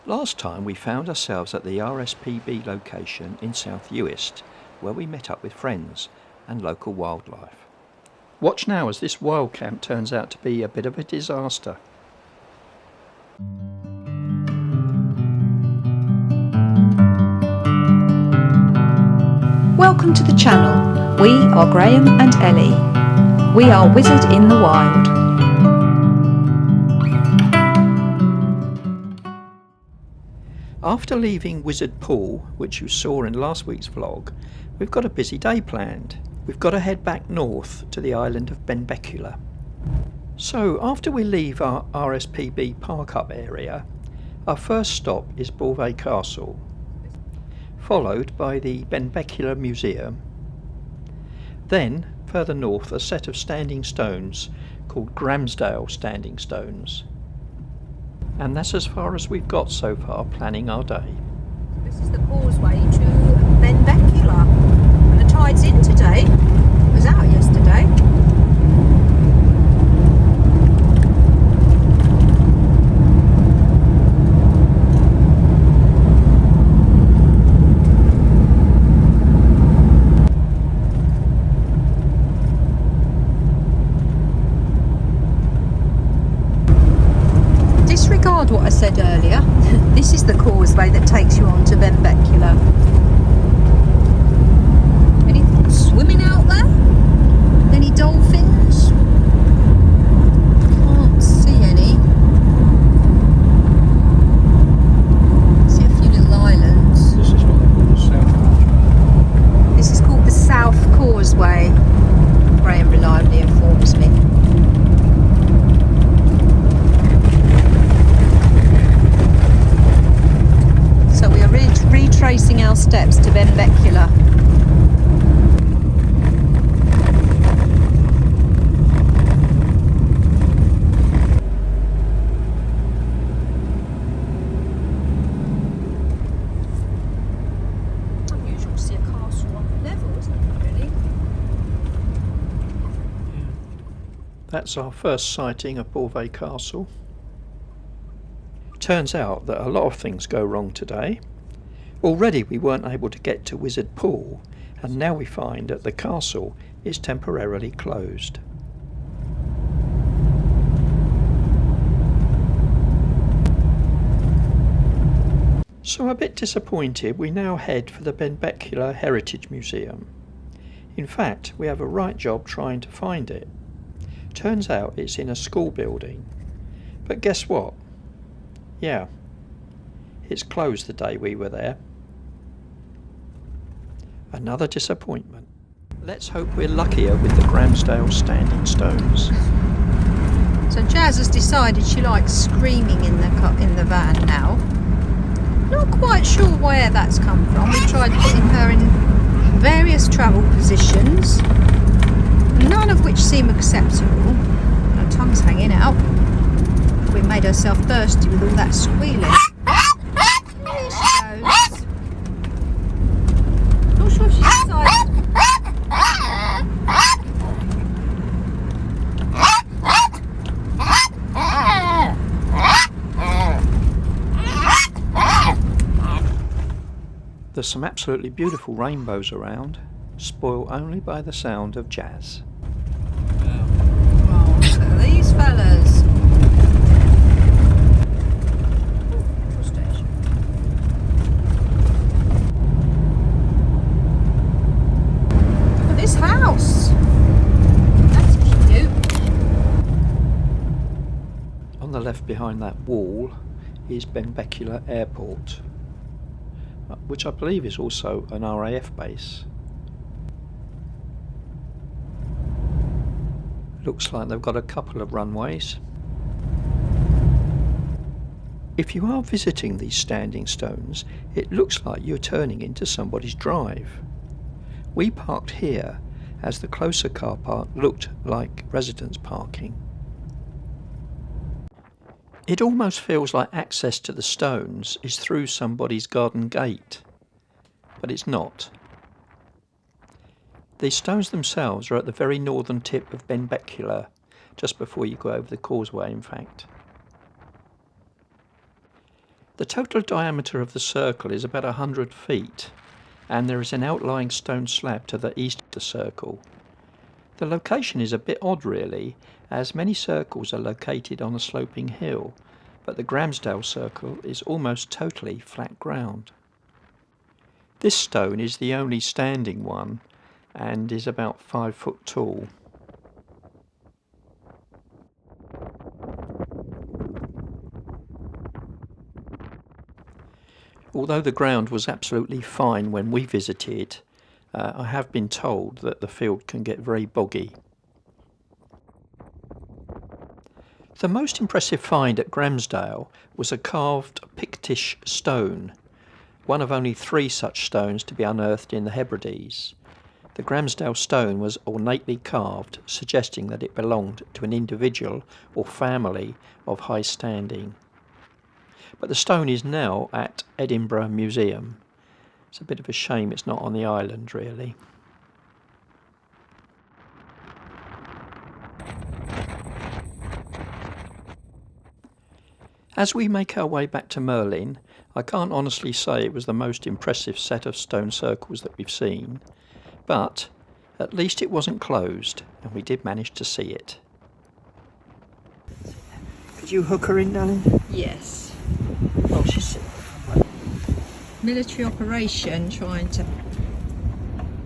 Last time we found ourselves at the RSPB location in South Uist, where we met up with friends and local wildlife. Watch now as this wild camp turns out to be a bit of a disaster. Welcome to the channel. We are Graham and Ellie. We are Wizard in the Wild. After leaving Wizard Pool, which you saw in last week's vlog, we've got a busy day planned. We've got to head back north to the island of Benbecula. So after we leave our RSPB park-up area, our first stop is Borve Castle, followed by the Benbecula Museum. Then, further north, a set of standing stones called Gramsdale Standing Stones. And that's as far as we've got so far planning our day. This is the causeway to Benbecula. And the tide's in today. It was out yesterday. Disregard what I said earlier. This is the causeway that takes you on to Benbecula. Anything swimming out there? Any dolphins? Can't see any. See a few little islands. This is what they call the South Causeway. This is called the South Causeway. Graham reliably informs me. So we are retracing our steps to Benbecula. Unusual to see a castle on level, isn't it, really? That's our first sighting of Borve Castle. Turns out that a lot of things go wrong today. Already we weren't able to get to Wizard Pool, and now we find that the castle is temporarily closed. So a bit disappointed, we now head for the Benbecula Heritage Museum. In fact, we have a right job trying to find it. Turns out it's in a school building. But guess what? Yeah, it's closed the day we were there. Another disappointment. Let's hope we're luckier with the Gramsdale Standing Stones. So Jazz has decided she likes screaming in the van now. Not quite sure where that's come from. We've tried putting her in various travel positions, none of which seem acceptable. Her tongue's hanging out. We made herself thirsty with all that squealing. There she goes. Not sure if she's decided. There's some absolutely beautiful rainbows around, spoiled only by the sound of jazz. Oh, look at these fellas. This house. That's cute. On the left behind that wall is Benbecula Airport, which I believe is also an RAF base. Looks like they've got a couple of runways. If you are visiting these standing stones, it looks like you're turning into somebody's drive. We parked here as the closer car park looked like residence parking. It almost feels like access to the stones is through somebody's garden gate, but it's not. The stones themselves are at the very northern tip of Benbecula, just before you go over the causeway in fact. The total diameter of the circle is about 100 feet, and there is an outlying stone slab to the east of the circle. The location is a bit odd really, as many circles are located on a sloping hill, but the Gramsdale circle is almost totally flat ground. This stone is the only standing one and is about 5 foot tall. Although the ground was absolutely fine when we visited, I have been told that the field can get very boggy. The most impressive find at Gramsdale was a carved Pictish stone, one of only 3 such stones to be unearthed in the Hebrides. The Gramsdale stone was ornately carved, suggesting that it belonged to an individual or family of high standing. But the stone is now at Edinburgh Museum. It's a bit of a shame it's not on the island, really. As we make our way back to Merlin, I can't honestly say it was the most impressive set of stone circles that we've seen, but at least it wasn't closed, and we did manage to see it. Could you hook her in, darling? Yes. Oh, she's sick. Military operation trying to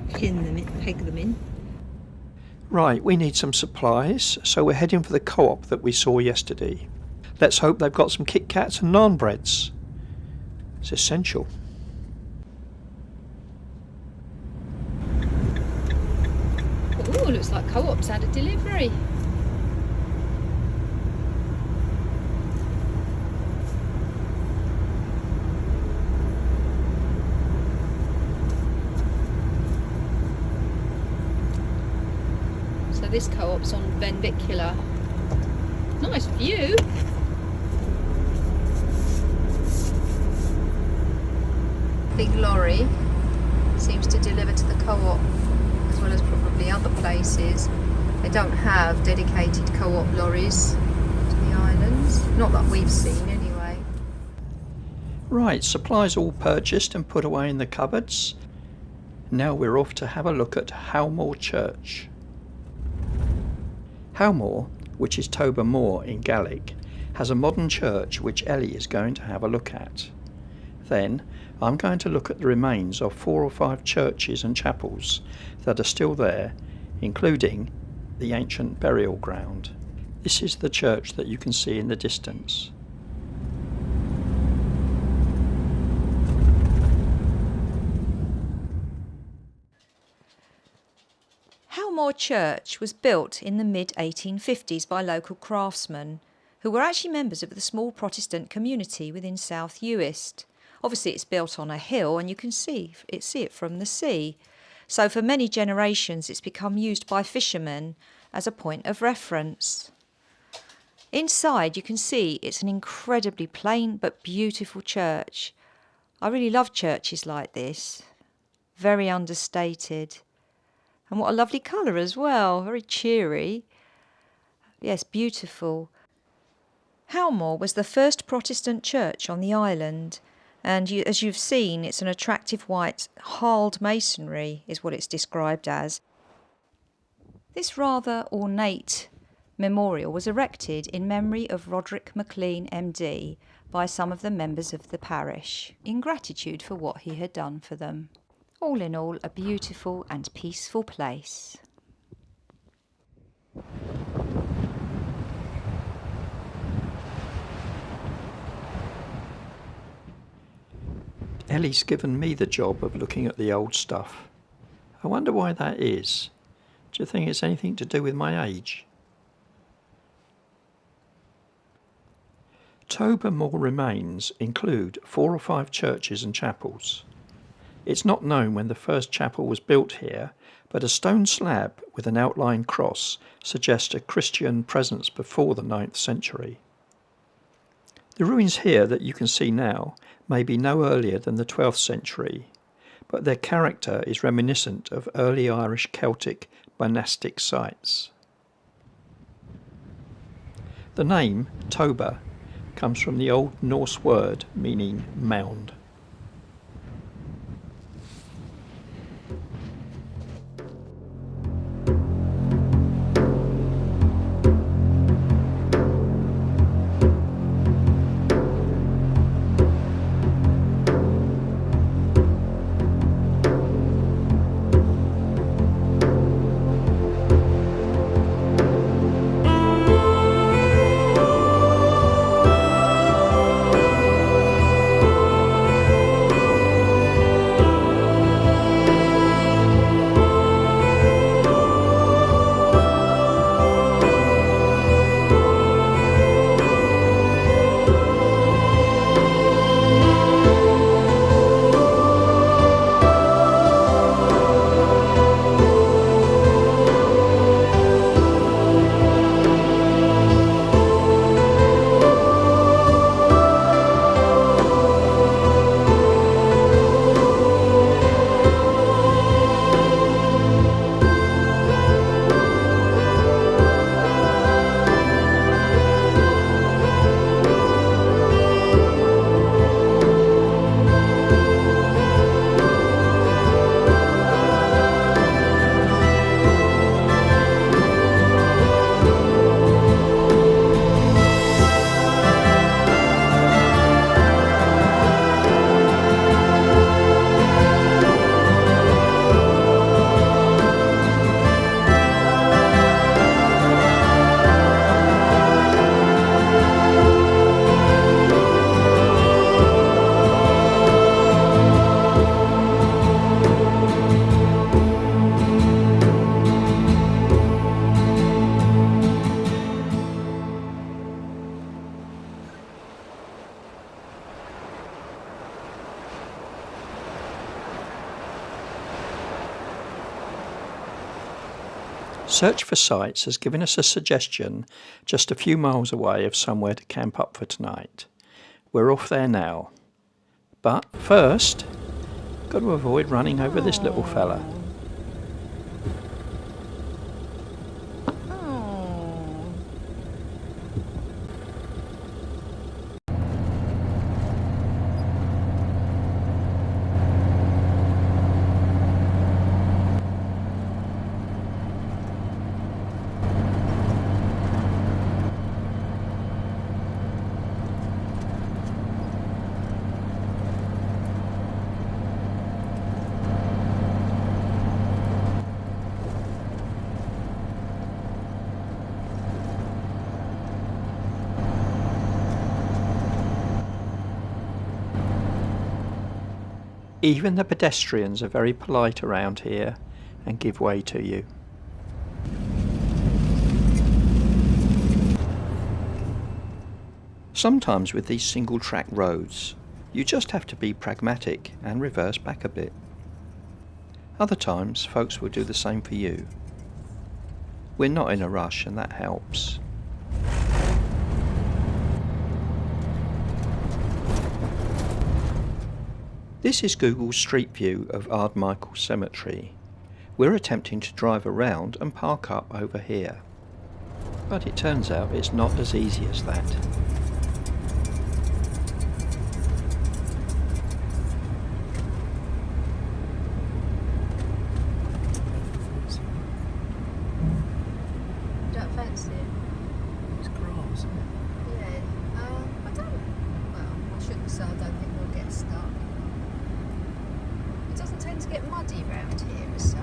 peg them in. Right, we need some supplies, so we're heading for the Co-op that we saw yesterday. Let's hope they've got some Kit Kats and naan breads. It's essential. Oh, looks like Co-op's had a delivery. So this Co-op's on Benbecula. Nice view. Big lorry seems to deliver to the Co-op as well as probably other places. They don't have dedicated Co-op lorries to the islands, not that we've seen anyway. Right, supplies all purchased and put away in the cupboards. Now we're off to have a look at Howmore Church. Howmore, which is Tober Moor in Gaelic, has a modern church which Ellie is going to have a look at. Then I'm going to look at the remains of 4 or 5 churches and chapels that are still there, including the ancient burial ground. This is the church that you can see in the distance. Howmore Church was built in the mid-1850s by local craftsmen who were actually members of the small Protestant community within South Uist. Obviously it's built on a hill and you can see it from the sea. So for many generations it's become used by fishermen as a point of reference. Inside you can see it's an incredibly plain but beautiful church. I really love churches like this. Very understated. And what a lovely colour as well, very cheery. Yes, beautiful. Howmore was the first Protestant church on the island, and as you've seen, it's an attractive white harled masonry, is what it's described as. This rather ornate memorial was erected in memory of Roderick MacLean MD by some of the members of the parish, in gratitude for what he had done for them. All in all, a beautiful and peaceful place. Ellie's given me the job of looking at the old stuff. I wonder why that is. Do you think it's anything to do with my age? Tober Moor remains include 4 or 5 churches and chapels. It's not known when the first chapel was built here, but a stone slab with an outline cross suggests a Christian presence before the 9th century. The ruins here that you can see now may be no earlier than the 12th century, but their character is reminiscent of early Irish Celtic monastic sites. The name, Tober, comes from the Old Norse word meaning mound. Search for Sites has given us a suggestion just a few miles away of somewhere to camp up for tonight. We're off there now. But first, got to avoid running over this little fella. Even the pedestrians are very polite around here and give way to you. Sometimes with these single track roads, you just have to be pragmatic and reverse back a bit. Other times, folks will do the same for you. We're not in a rush and that helps. This is Google's Street View of Ardmichael Cemetery. We're attempting to drive around and park up over here. But it turns out it's not as easy as that. Don't fancy it? It's grass, isn't it? Yeah. I don't. Well, I shouldn't say I don't think we'll get stuck. It doesn't tend to get muddy around here as such.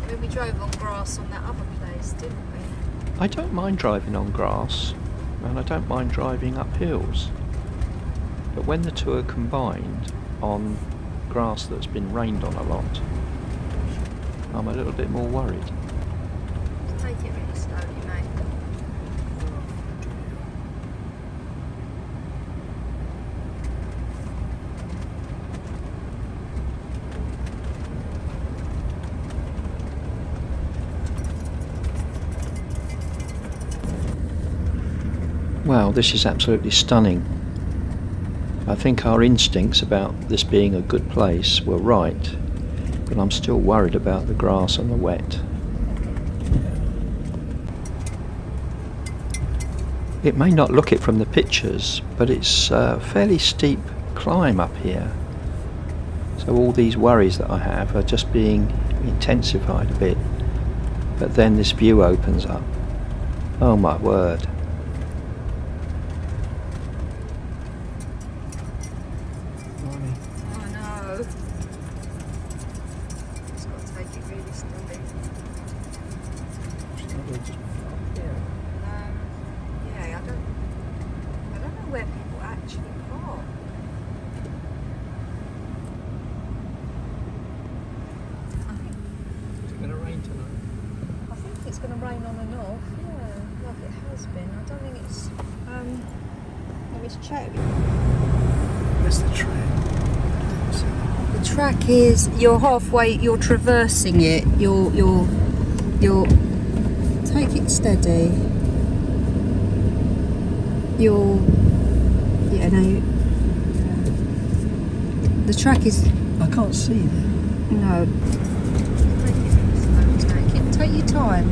I mean, we drove on grass on that other place, didn't we? I don't mind driving on grass, and I don't mind driving up hills. But when the two are combined on grass that's been rained on a lot, I'm a little bit more worried. Just take it really slowly, mate. Wow, this is absolutely stunning. I think our instincts about this being a good place were right. but I'm still worried about the grass and the wet. It may not look it from the pictures, but it's a fairly steep climb up here. So all these worries that I have are just being intensified a bit. But then this view opens up. Oh my word. Oh no. Just got to take it really steady. Yeah, I don't know where people actually park. Is it going to rain tonight? I think it's going to rain on and off, yeah, like it has been. I don't think it's, oh, it's chatty. Where's the train? The track is, you're halfway, you're traversing it, you're, take it steady. Yeah, no, the track is, I can't see that. no. Take your time.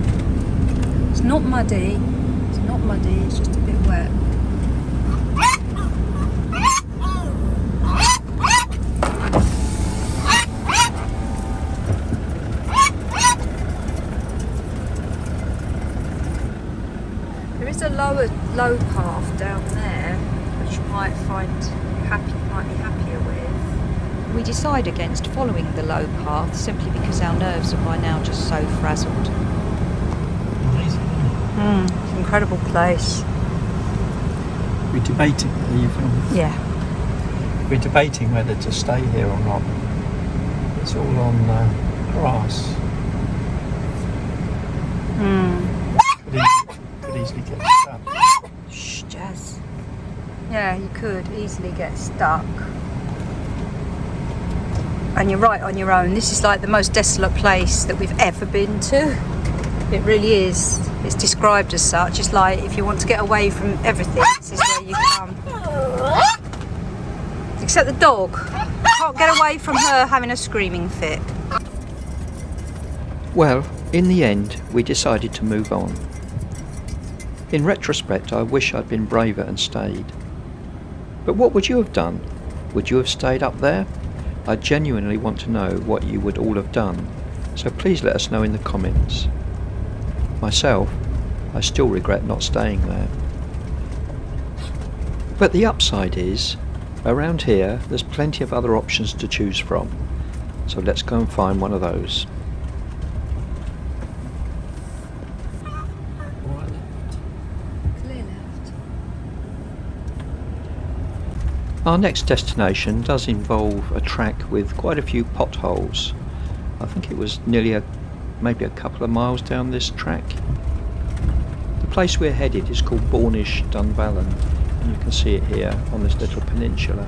It's not muddy. It's not muddy. It's just a bit wet. There is a low path down there, which you might be happier with. We decide against following the low path simply because our nerves are by now just so frazzled. Amazing, isn't it? It's an incredible place. We're debating, are you filming? Yeah. We're debating whether to stay here or not. It's all on grass. Could easily get stuck. Shh, Jazz. Yeah, you could easily get stuck. And you're right on your own. This is like the most desolate place that we've ever been to. It really is. It's described as such. It's like if you want to get away from everything, this is where you come. Except the dog. Can't get away from her having a screaming fit. Well, in the end, we decided to move on. In retrospect, I wish I'd been braver and stayed. But what would you have done? Would you have stayed up there? I genuinely want to know what you would all have done, so please let us know in the comments. Myself, I still regret not staying there. But the upside is, around here there's plenty of other options to choose from, so let's go and find one of those. Clear left. Our next destination does involve a track with quite a few potholes. I think it was maybe a couple of miles down this track. The place we're headed is called Bornish Dunvallen, and you can see it here on this little peninsula.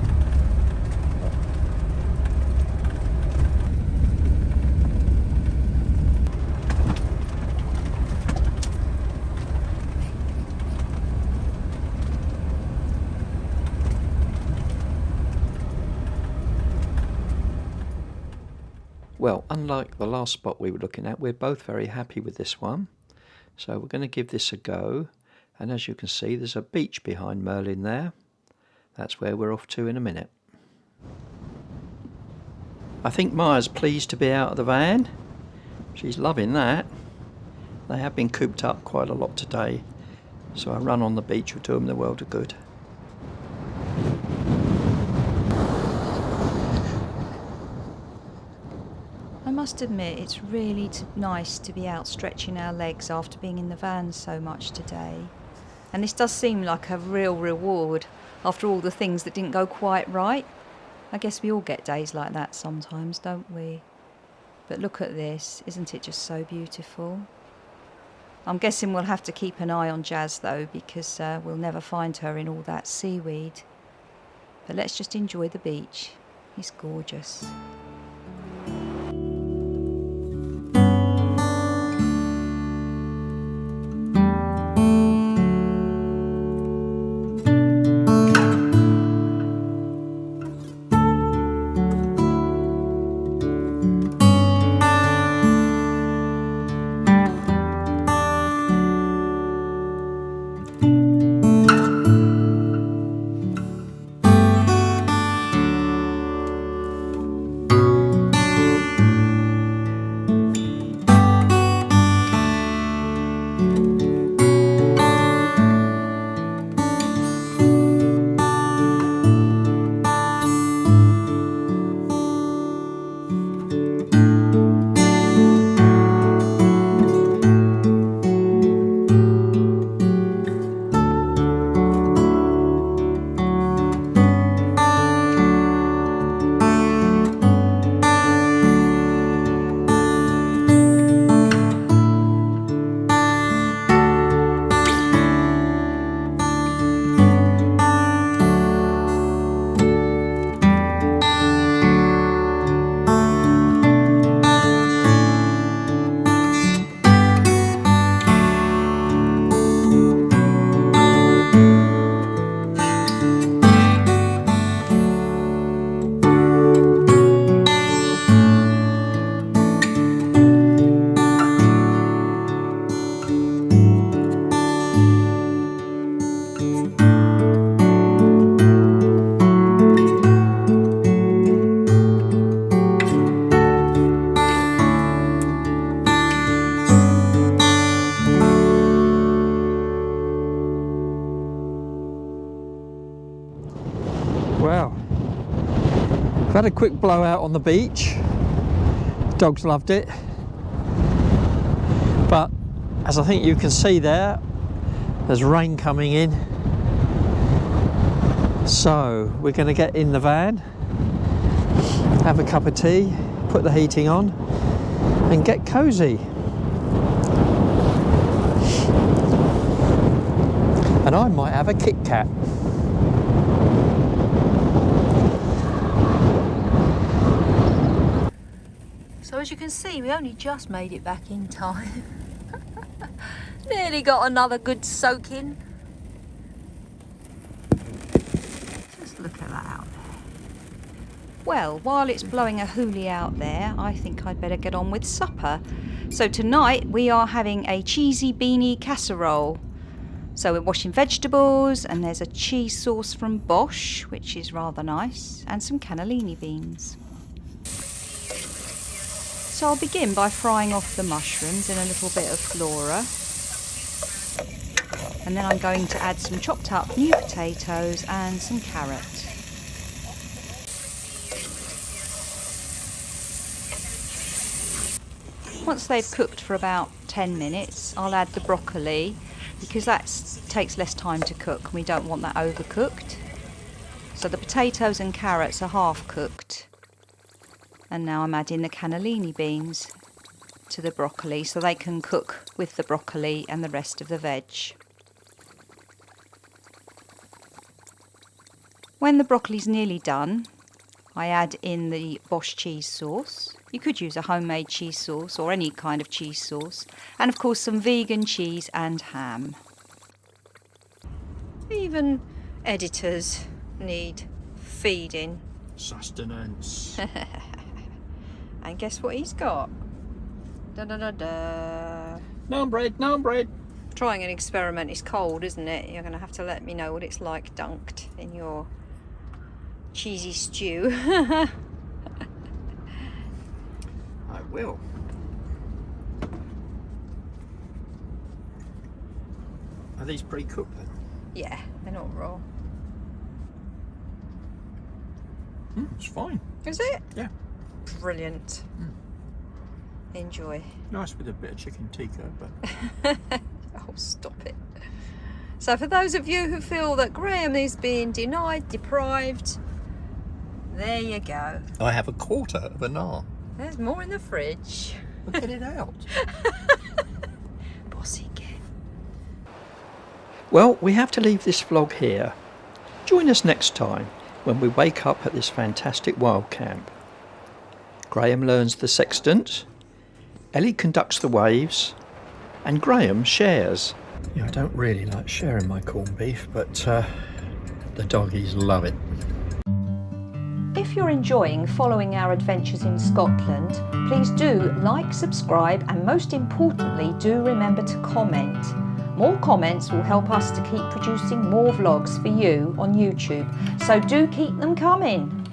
Well, unlike the last spot we were looking at, we're both very happy with this one. So we're going to give this a go. And as you can see, there's a beach behind Merlin there. That's where we're off to in a minute. I think Maya's pleased to be out of the van. She's loving that. They have been cooped up quite a lot today, so a run on the beach will do them the world of good. I must admit, it's really nice to be out stretching our legs after being in the van so much today. And this does seem like a real reward after all the things that didn't go quite right. I guess we all get days like that sometimes, don't we? But look at this, isn't it just so beautiful? I'm guessing we'll have to keep an eye on Jazz though, because we'll never find her in all that seaweed. But let's just enjoy the beach. It's gorgeous. had a quick blowout on the beach. Dogs loved it. But as I think you can see there's rain coming in. So we're going to get in the van, have a cup of tea, put the heating on and get cosy. And I might have a Kit Kat. So as you can see, we only just made it back in time. Nearly got another good soak in. Just look at that out there. Well, while it's blowing a hoolie out there, I think I'd better get on with supper. So tonight we are having a cheesy beanie casserole. So we're washing vegetables, and there's a cheese sauce from Bosch, which is rather nice, and some cannellini beans. So I'll begin by frying off the mushrooms in a little bit of flora. And then I'm going to add some chopped up new potatoes and some carrot. Once they've cooked for about 10 minutes, I'll add the broccoli, because that takes less time to cook and we don't want that overcooked. So the potatoes and carrots are half cooked. And now I'm adding the cannellini beans to the broccoli so they can cook with the broccoli and the rest of the veg. When the broccoli's nearly done, I add in the Bosch cheese sauce. You could use a homemade cheese sauce or any kind of cheese sauce. And of course some vegan cheese and ham. Even editors need feeding. Sustenance. And guess what he's got? Da da da da. Naan bread, naan bread. Trying an experiment is cold, isn't it? You're going to have to let me know what it's like dunked in your cheesy stew. I will. Are these pre-cooked then? Yeah, they're not raw. It's fine. Is it? Yeah. Brilliant. Enjoy. Nice with a bit of chicken tikka, but... Oh, stop it. So for those of you who feel that Graham is being denied, deprived, there you go. I have a quarter of a naan. There's more in the fridge. Well, get it out. Bossy kid. Well, we have to leave this vlog here. Join us next time when we wake up at this fantastic wild camp. Graham learns the sextant, Ellie conducts the waves, and Graham shares. Yeah, I don't really like sharing my corned beef, but the doggies love it. If you're enjoying following our adventures in Scotland, please do like, subscribe, and most importantly, do remember to comment. More comments will help us to keep producing more vlogs for you on YouTube, so do keep them coming.